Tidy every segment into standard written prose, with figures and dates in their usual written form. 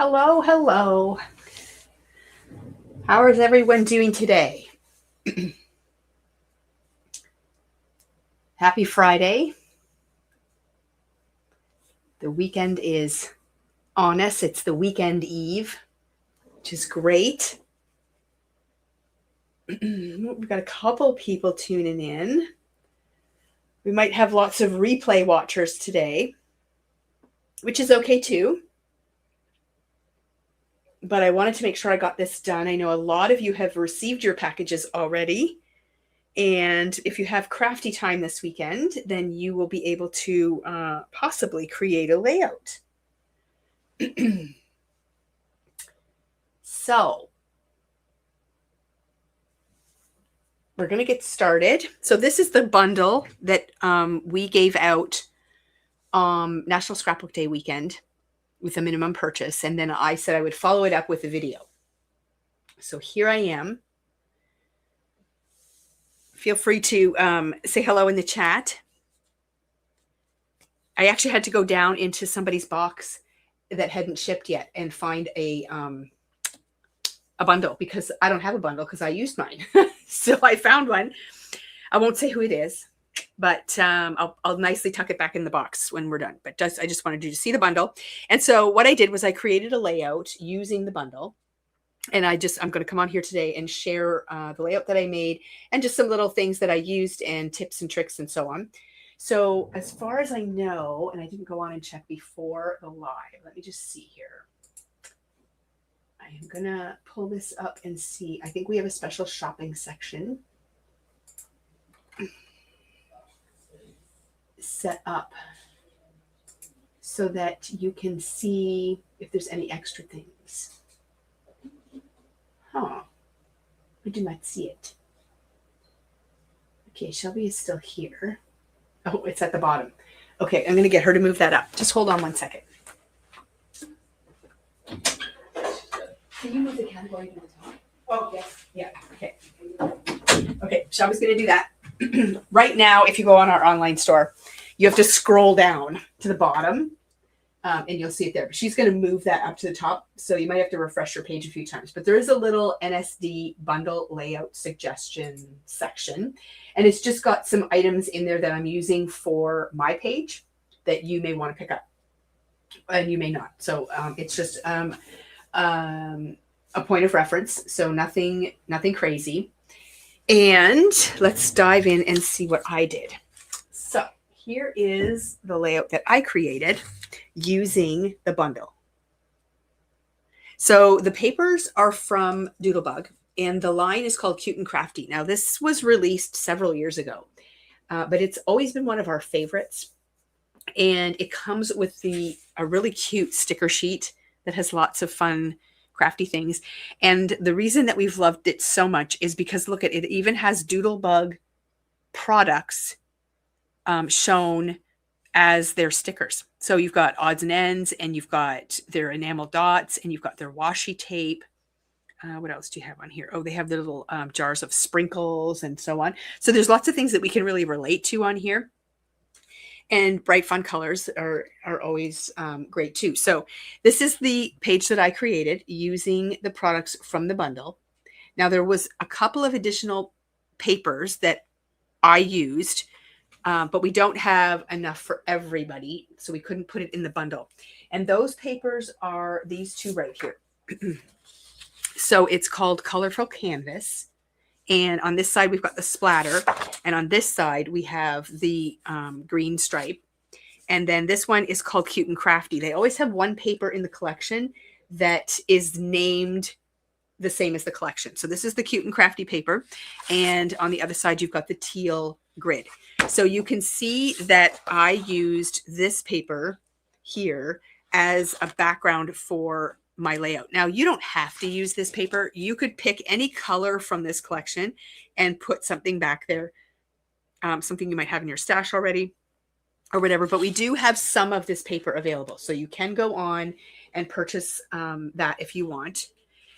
Hello, hello. How is everyone doing today? Happy Friday. The weekend is on us. It's the weekend eve, which is great. We've got a couple people tuning in. We might have lots of replay watchers today, which is okay too. But I wanted to make sure I got this done. I know a lot of you have received your packages already. And if you have crafty time this weekend, then you will be able to possibly create a layout. So we're going to get started. So this is the bundle that we gave out National Scrapbook Day weekend with a minimum purchase. And then I said I would follow it up with a video. So here I am. Feel free to say hello in the chat. I actually had to go down into somebody's box that hadn't shipped yet and find a bundle because I don't have a bundle because I used mine. So I found one. I won't say who it is, but I'll nicely tuck it back in the box when we're done. But I just wanted you to see the bundle. And so what I did was I created a layout using the bundle. And I'm going to come on here today and share the layout that I made and just some little things that I used and tips and tricks and so on. So as far as I know, and I didn't go on and check before the live, let me just see here. I am going to pull this up and see. I think we have a special shopping section set up so that you can see if there's any extra things. Huh. I do not see it. Okay, Shelby is still here. Oh, it's at the bottom. Okay, I'm going to get her to move that up. Just hold on one second. Can you move the category to the top? Oh, yes. Yeah, okay. Okay, Shelby's going to do that. Right now, if you go on our online store, you have to scroll down to the bottom. And you'll see it there. But she's going to move that up to the top. So you might have to refresh your page a few times. But there is a little NSD bundle layout suggestion section. And it's just got some items in there that I'm using for my page that you may want to pick up. And you may not. So it's just a point of reference. So nothing crazy. And let's dive in and see what I did. So here is the layout that I created using the bundle. So the papers are from Doodlebug, and the line is called Cute and Crafty. Now, this was released several years ago, but it's always been one of our favorites. And it comes with a really cute sticker sheet that has lots of fun crafty things. And the reason that we've loved it so much is because, look, it even has Doodlebug products shown as their stickers. So you've got odds and ends, and you've got their enamel dots, and you've got their washi tape. What else do you have on here? Oh, they have the little jars of sprinkles and so on. So there's lots of things that we can really relate to on here. And bright, fun colors are always great too. So this is the page that I created using the products from the bundle. Now, there was a couple of additional papers that I used, but we don't have enough for everybody, so we couldn't put it in the bundle. And those papers are these two right here. So it's called Colorful Canvas. And on this side, we've got the splatter. And on this side, we have the green stripe. And then this one is called Cute and Crafty. They always have one paper in the collection that is named the same as the collection. So this is the Cute and Crafty paper. And on the other side, you've got the teal grid. So you can see that I used this paper here as a background for my layout. Now, you don't have to use this paper. You could pick any color from this collection and put something back there, something you might have in your stash already or whatever. But we do have some of this paper available. So you can go on and purchase that if you want.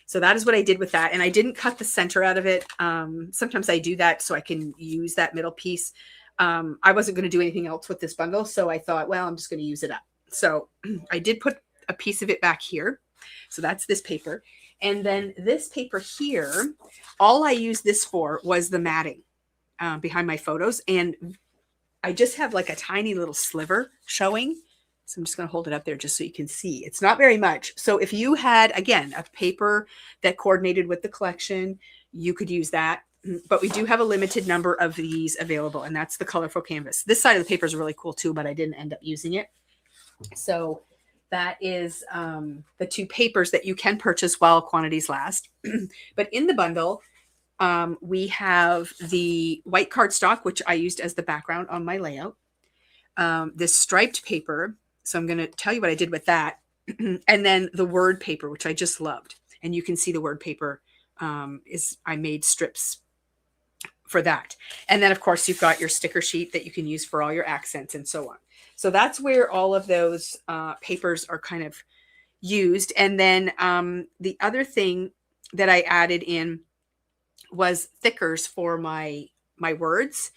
So that is what I did with that. And I didn't cut the center out of it. Sometimes I do that so I can use that middle piece. I wasn't going to do anything else with this bundle. So I thought, well, I'm just going to use it up. So I did put a piece of it back here. So that's this paper. And then this paper here, all I used this for was the matting behind my photos. And I just have like a tiny little sliver showing. So I'm just going to hold it up there just so you can see. It's not very much. So if you had, again, a paper that coordinated with the collection, you could use that. But we do have a limited number of these available, and that's the colorful canvas. This side of the paper is really cool too, but I didn't end up using it. So that is the two papers that you can purchase while quantities last. But in the bundle, we have the white cardstock, which I used as the background on my layout. This striped paper. So I'm going to tell you what I did with that. And then the word paper, which I just loved. And you can see the word paper I made strips for that. And then, of course, you've got your sticker sheet that you can use for all your accents and so on. So that's where all of those papers are kind of used. And then the other thing that I added in was thickers for my words.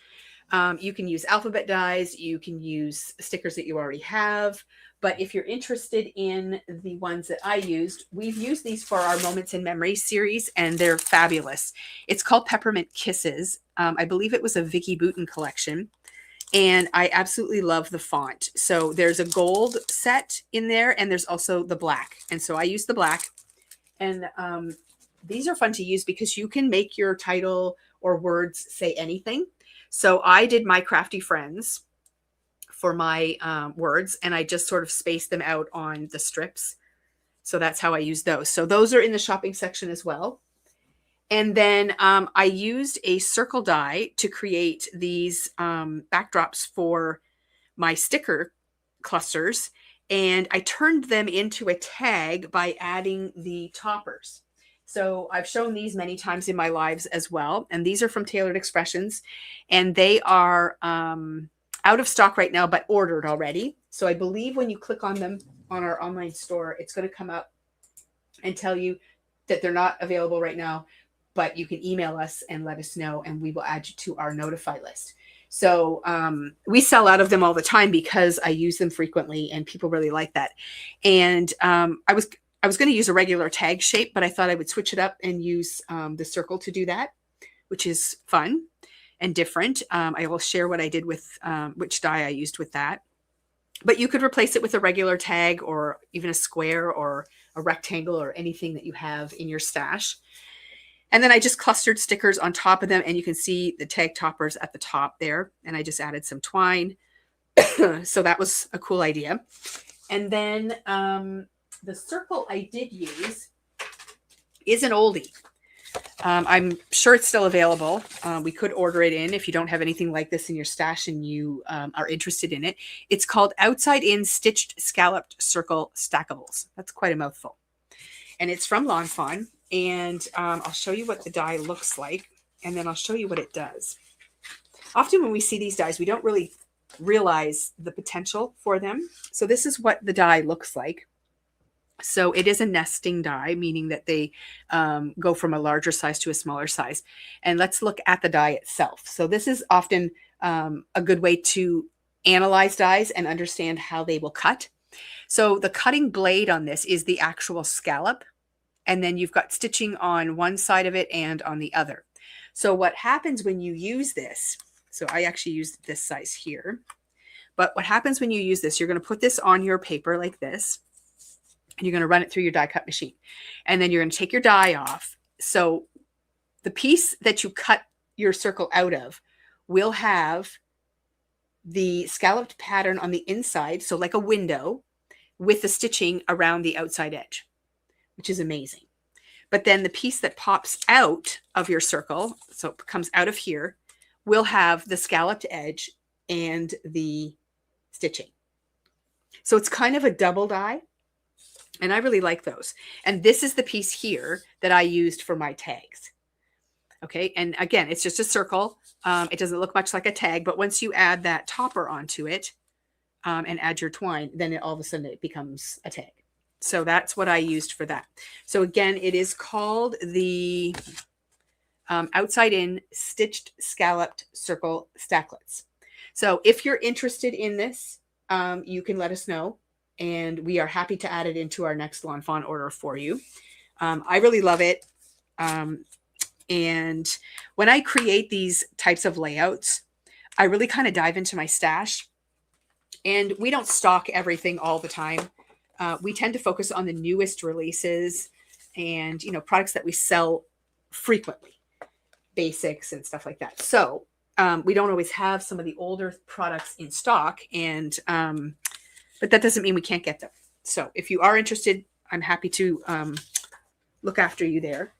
You can use alphabet dies. You can use stickers that you already have. But if you're interested in the ones that I used, we've used these for our Moments in Memory series, and they're fabulous. It's called Peppermint Kisses. I believe it was a Vicky Bouton collection. And I absolutely love the font. So there's a gold set in there, and there's also the black. And so I use the black. And these are fun to use because you can make your title or words say anything. So I did my crafty friends for my words, and I just sort of spaced them out on the strips. So that's how I use those. So those are in the shopping section as well. And then I used a circle die to create these backdrops for my sticker clusters. And I turned them into a tag by adding the toppers. So I've shown these many times in my lives as well. And these are from Tailored Expressions. And they are out of stock right now, but ordered already. So I believe when you click on them on our online store, it's going to come up and tell you that they're not available right now, but you can email us and let us know, and we will add you to our notify list. So we sell out of them all the time because I use them frequently and people really like that. And I was going to use a regular tag shape, but I thought I would switch it up and use the circle to do that, which is fun and different. I will share what I did with which die I used with that. But you could replace it with a regular tag or even a square or a rectangle or anything that you have in your stash. And then I just clustered stickers on top of them, and you can see the tag toppers at the top there. And I just added some twine. So that was a cool idea. And then the circle I did use is an oldie. I'm sure it's still available. We could order it in if you don't have anything like this in your stash and you are interested in it. It's called Outside In Stitched Scalloped Circle Stackables. That's quite a mouthful. And it's from Lawn Fawn. And I'll show you what the die looks like, and then I'll show you what it does. Often when we see these dies, we don't really realize the potential for them. So this is what the die looks like. So it is a nesting die, meaning that they go from a larger size to a smaller size. And let's look at the die itself. So this is often a good way to analyze dies and understand how they will cut. So the cutting blade on this is the actual scallop. And then you've got stitching on one side of it and on the other. So what happens when you use this, so I actually used this size here, but what happens when you use this, you're going to put this on your paper like this, and you're going to run it through your die cut machine. And then you're going to take your die off. So the piece that you cut your circle out of will have the scalloped pattern on the inside, so like a window, with the stitching around the outside edge, which is amazing. But then the piece that pops out of your circle, so it comes out of here, will have the scalloped edge and the stitching. So it's kind of a double die, and I really like those. And this is the piece here that I used for my tags. Okay, and again, it's just a circle. It doesn't look much like a tag, but once you add that topper onto it and add your twine, then all of a sudden it becomes a tag. So that's what I used for that. So again, it is called the Outside In Stitched Scalloped Circle Stacklets. So if you're interested in this, you can let us know. and we are happy to add it into our next Lawn Fawn order for you. I really love it. And when I create these types of layouts, I really kind of dive into my stash, and we don't stock everything all the time. We tend to focus on the newest releases and, products that we sell frequently, basics and stuff like that. So we don't always have some of the older products in stock, and but that doesn't mean we can't get them. So if you are interested, I'm happy to look after you there.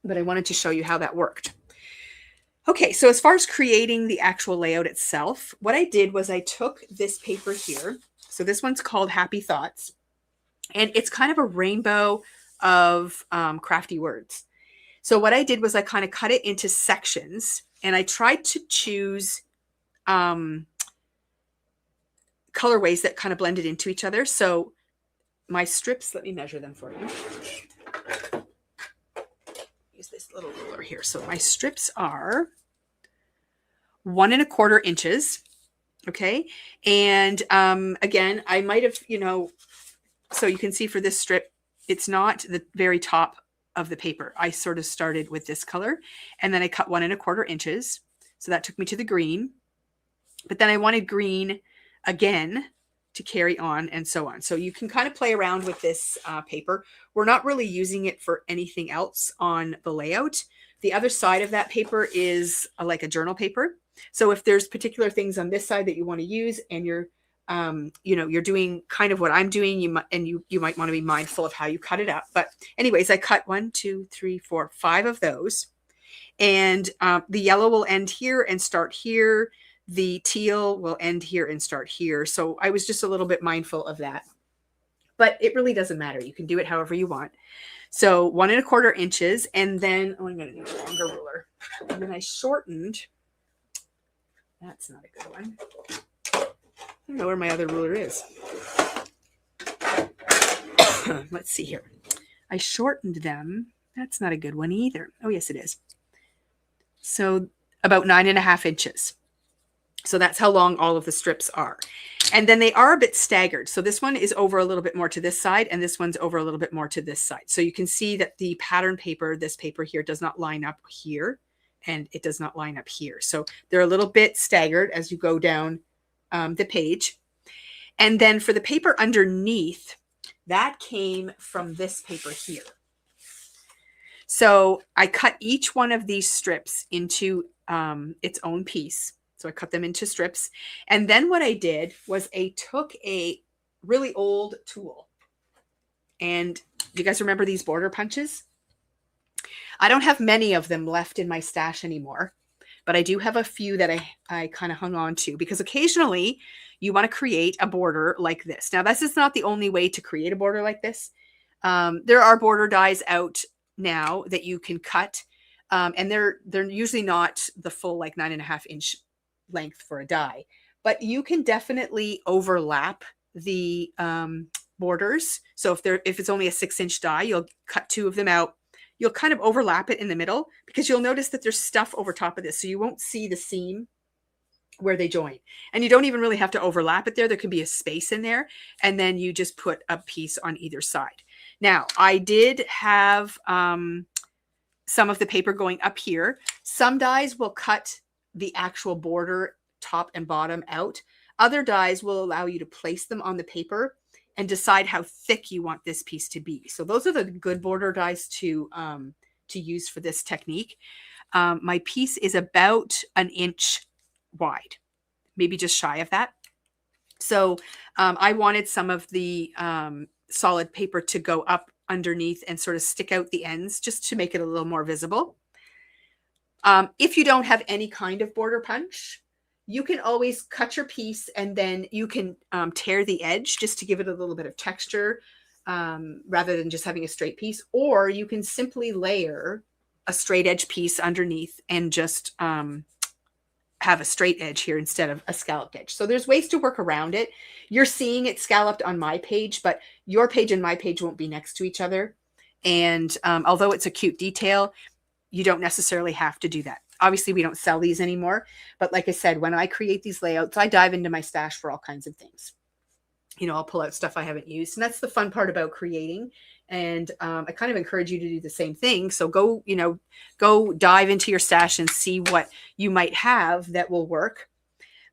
But I wanted to show you how that worked. Okay, so as far as creating the actual layout itself, what I did was I took this paper here. So this one's called Happy Thoughts, and it's kind of a rainbow of crafty words. So what I did was I kind of cut it into sections, and I tried to choose colorways that kind of blended into each other. So my strips, let me measure them for you. Use this little ruler here. So my strips are 1 1/4 inches. Okay. And again, I might have, so you can see for this strip, it's not the very top of the paper. I sort of started with this color, and then I cut 1 1/4 inches. So that took me to the green, but then I wanted green again to carry on, and so on. So you can kind of play around with this paper. We're not really using it for anything else on the layout. The other side of that paper is like a journal paper. So if there's particular things on this side that you want to use, and you're you're doing kind of what I'm doing, you might want to be mindful of how you cut it up. But anyways, I cut 1, 2, 3, 4, 5 of those, and the yellow will end here and start here. The teal will end here and start here. So I was just a little bit mindful of that, but it really doesn't matter. You can do it however you want. So 1 1/4 inches, and then I'm going to need a longer ruler. And then I shortened. That's not a good one. I don't know where my other ruler is. Let's see here. I shortened them. That's not a good one either. Oh, yes, it is. So about 9 1/2 inches. So that's how long all of the strips are. And then they are a bit staggered. So this one is over a little bit more to this side, and this one's over a little bit more to this side. So you can see that the pattern paper, this paper here, does not line up here, and it does not line up here. So they're a little bit staggered as you go down the page. And then for the paper underneath, that came from this paper here. So I cut each one of these strips into its own piece. So I cut them into strips. And then what I did was I took a really old tool. And do you guys remember these border punches? I don't have many of them left in my stash anymore, but I do have a few that I kind of hung on to, because occasionally you want to create a border like this. Now, this is not the only way to create a border like this. There are border dies out now that you can cut, and they're usually not the full like 9 1/2 inch length for a die, but you can definitely overlap the borders. So if it's only a 6-inch die, you'll cut 2 of them out. You'll kind of overlap it in the middle, because you'll notice that there's stuff over top of this. So you won't see the seam where they join, and you don't even really have to overlap it there. There can be a space in there, and then you just put a piece on either side. Now, I did have some of the paper going up here. Some dies will cut the actual border top and bottom out. Other dies will allow you to place them on the paper and decide how thick you want this piece to be. So those are the good border dies to use for this technique. My piece is about 1 inch wide, maybe just shy of that. So I wanted some of the solid paper to go up underneath and sort of stick out the ends, just to make it a little more visible. If you don't have any kind of border punch, you can always cut your piece, and then you can tear the edge just to give it a little bit of texture, rather than just having a straight piece. Or you can simply layer a straight edge piece underneath and just have a straight edge here instead of a scalloped edge. So there's ways to work around it. You're seeing it scalloped on my page, but your page and my page won't be next to each other. And although it's a cute detail, you don't necessarily have to do that. Obviously, we don't sell these anymore. But like I said, when I create these layouts, I dive into my stash for all kinds of things. you know, I'll pull out stuff I haven't used. And that's the fun part about creating. And I kind of encourage you to do the same thing. So go, you know, go dive into your stash and see what you might have that will work.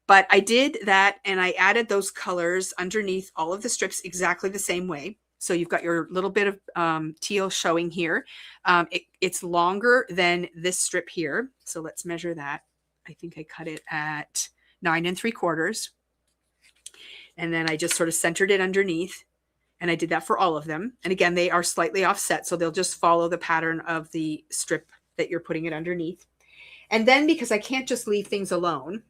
But I did that, and I added those colors underneath all of the strips exactly the same way. So you've got your little bit of teal showing here. It's longer than this strip here. So let's measure that. I think I cut it at 9 3/4. And then I just sort of centered it underneath. And I did that for all of them. And again, they are slightly offset, so they'll just follow the pattern of the strip that you're putting it underneath. And then, because I can't just leave things alone,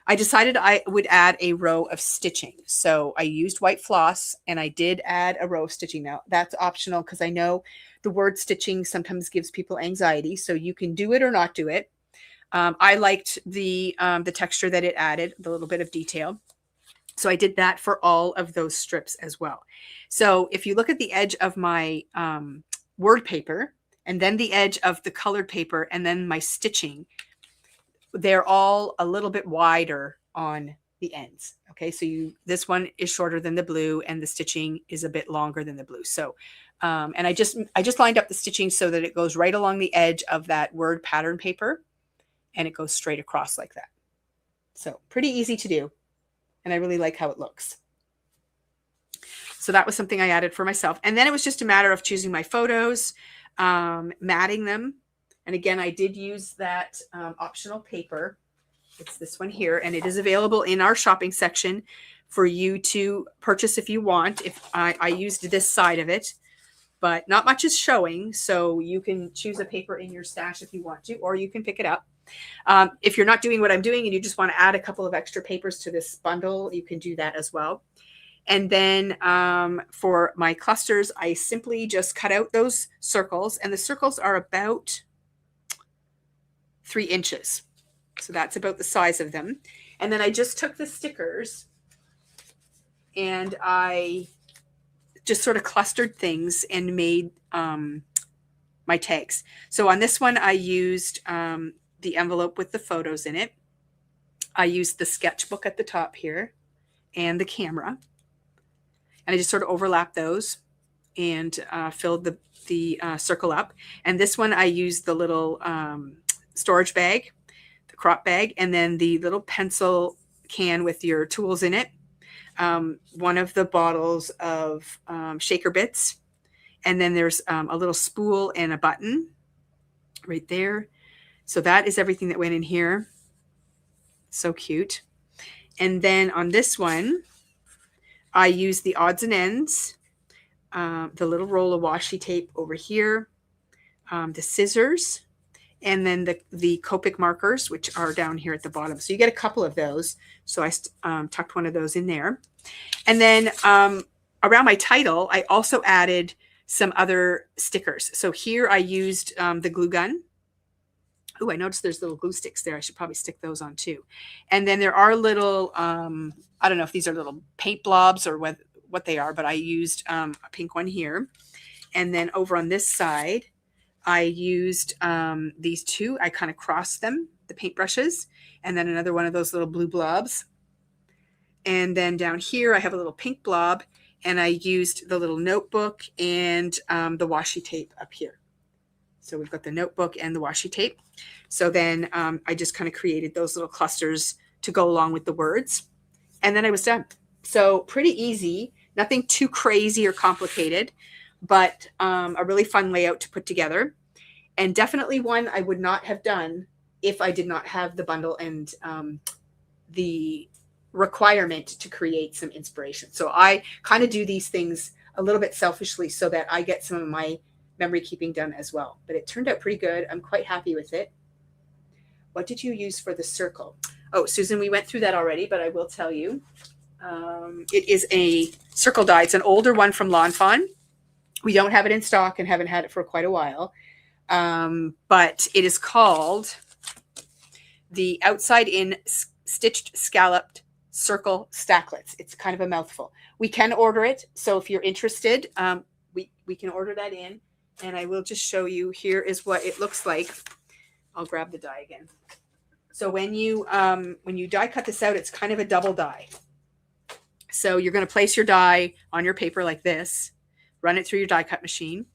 I decided I would add a row of stitching. So I used white floss, and I did add a row of stitching. Now, that's optional because I know the word stitching sometimes gives people anxiety, so you can do it or not do it. I liked the texture that it added, the little bit of detail. So I did that for all of those strips as well. So if you look at the edge of my word paper, and then the edge of the colored paper, and then my stitching, they're all a little bit wider on the ends. Okay, so this one is shorter than the blue, and the stitching is a bit longer than the blue. So, and I just lined up the stitching so that it goes right along the edge of that word pattern paper, and it goes straight across like that. So pretty easy to do. And I really like how it looks. So that was something I added for myself. And then it was just a matter of choosing my photos, matting them. And again, I did use that optional paper. It's this one here, and it is available in our shopping section for you to purchase if you want. If I used this side of it, but not much is showing. So you can choose a paper in your stash if you want to, or you can pick it up. If you're not doing what I'm doing and you just want to add a couple of extra papers to this bundle, you can do that as well. And then for my clusters, I simply just cut out those circles, and the circles are about 3 inches. So that's about the size of them. And then I just took the stickers and I just sort of clustered things and made my tags. So on this one, I used the envelope with the photos in it. I used the sketchbook at the top here and the camera. And I just sort of overlapped those and filled the circle up. And this one, I used the little storage bag, the crop bag, and then the little pencil can with your tools in it. One of the bottles of shaker bits. And then there's a little spool and a button right there. So that is everything that went in here. So cute. And then on this one, I used the odds and ends, the little roll of washi tape over here, the scissors, and then the Copic markers, which are down here at the bottom. So you get a couple of those. So I tucked one of those in there. And then around my title, I also added some other stickers. So here I used the glue gun. Oh, I noticed there's little glue sticks there. I should probably stick those on too. And then there are little, I don't know if these are little paint blobs or what they are, but I used a pink one here. And then over on this side, I used these two. I kind of crossed them, the paintbrushes, and then another one of those little blue blobs. And then down here, I have a little pink blob, and I used the little notebook and the washi tape up here. So we've got the notebook and the washi tape. So then I just kind of created those little clusters to go along with the words. And then I was done. So pretty easy, nothing too crazy or complicated, but a really fun layout to put together. And definitely one I would not have done if I did not have the bundle and the requirement to create some inspiration. So I kind of do these things a little bit selfishly so that I get some of my memory keeping done as well. But it turned out pretty good. I'm quite happy with it. What did you use for the circle? Oh, Susan, we went through that already, but I will tell you. It is a circle die. It's an older one from Lawn Fawn. We don't have it in stock and haven't had it for quite a while. But it is called the Outside In Stitched Scalloped Circle Stacklets. It's kind of a mouthful. We can order it. So if you're interested, we can order that in. And I will just show you, here is what it looks like. I'll grab the die again. So when you die cut this out, it's kind of a double die. So you're going to place your die on your paper like this, run it through your die cut machine.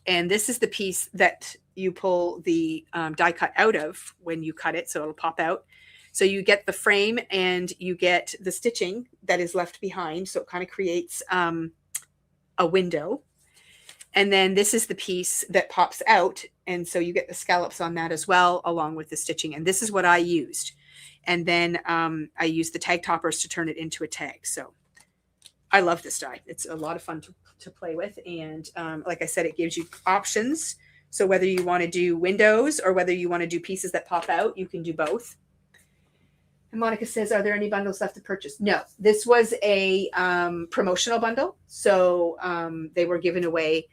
And this is the piece that you pull the die cut out of when you cut it. So it'll pop out. So you get the frame and you get the stitching that is left behind. So it kind of creates a window. And then this is the piece that pops out. And so you get the scallops on that as well, along with the stitching. And this is what I used. And then I used the tag toppers to turn it into a tag. So I love this die. It's a lot of fun to play with. And like I said, it gives you options. So whether you want to do windows or whether you want to do pieces that pop out, you can do both. And Monica says, are there any bundles left to purchase? No, this was a promotional bundle. So they were given away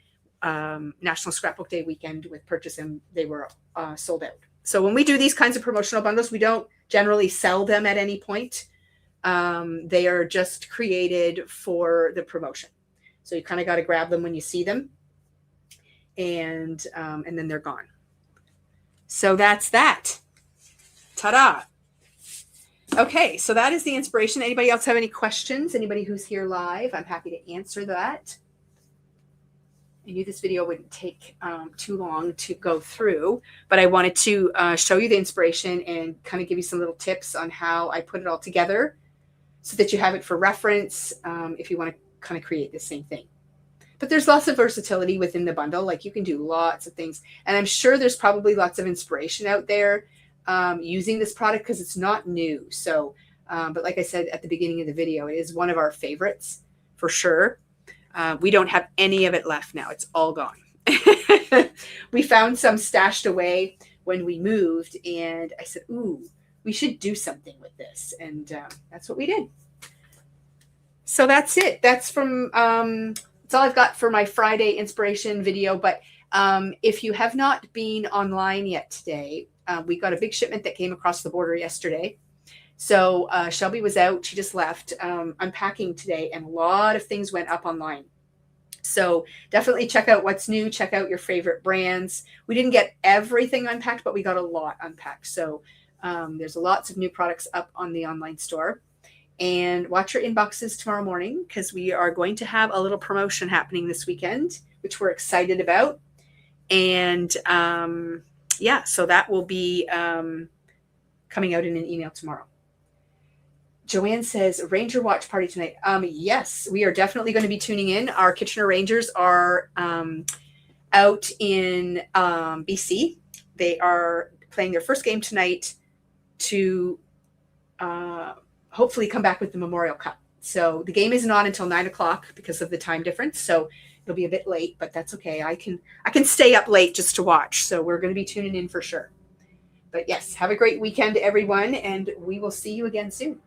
National Scrapbook Day weekend with purchase, and they were sold out. So when we do these kinds of promotional bundles, we don't generally sell them at any point. They are just created for the promotion. So you kind of got to grab them when you see them, and then they're gone. So that's that. Ta-da. Okay, so that is the inspiration. Anybody else have any questions? Anybody who's here live, I'm happy to answer that. I knew this video wouldn't take too long to go through, but I wanted to show you the inspiration and kind of give you some little tips on how I put it all together so that you have it for reference if you want to kind of create the same thing. But there's lots of versatility within the bundle. Like you can do lots of things. And I'm sure there's probably lots of inspiration out there using this product because it's not new. So, but like I said at the beginning of the video, it is one of our favorites for sure. We don't have any of it left now. It's all gone. We found some stashed away when we moved, and I said, ooh, we should do something with this. And that's what we did. So that's it. That's from, that's all I've got for my Friday inspiration video. But if you have not been online yet today, we got a big shipment that came across the border yesterday. So Shelby was out. She just left unpacking today, and a lot of things went up online. So definitely check out what's new. Check out your favorite brands. We didn't get everything unpacked, but we got a lot unpacked. So there's lots of new products up on the online store. And watch your inboxes tomorrow morning because we are going to have a little promotion happening this weekend, which we're excited about. And yeah, so that will be coming out in an email tomorrow. Joanne says, Ranger watch party tonight. Yes, we are definitely going to be tuning in. Our Kitchener Rangers are out in BC. They are playing their first game tonight to hopefully come back with the Memorial Cup. So the game isn't on until 9 o'clock because of the time difference. So it'll be a bit late, but that's okay. I can stay up late just to watch. So we're going to be tuning in for sure. But yes, have a great weekend, everyone, and we will see you again soon.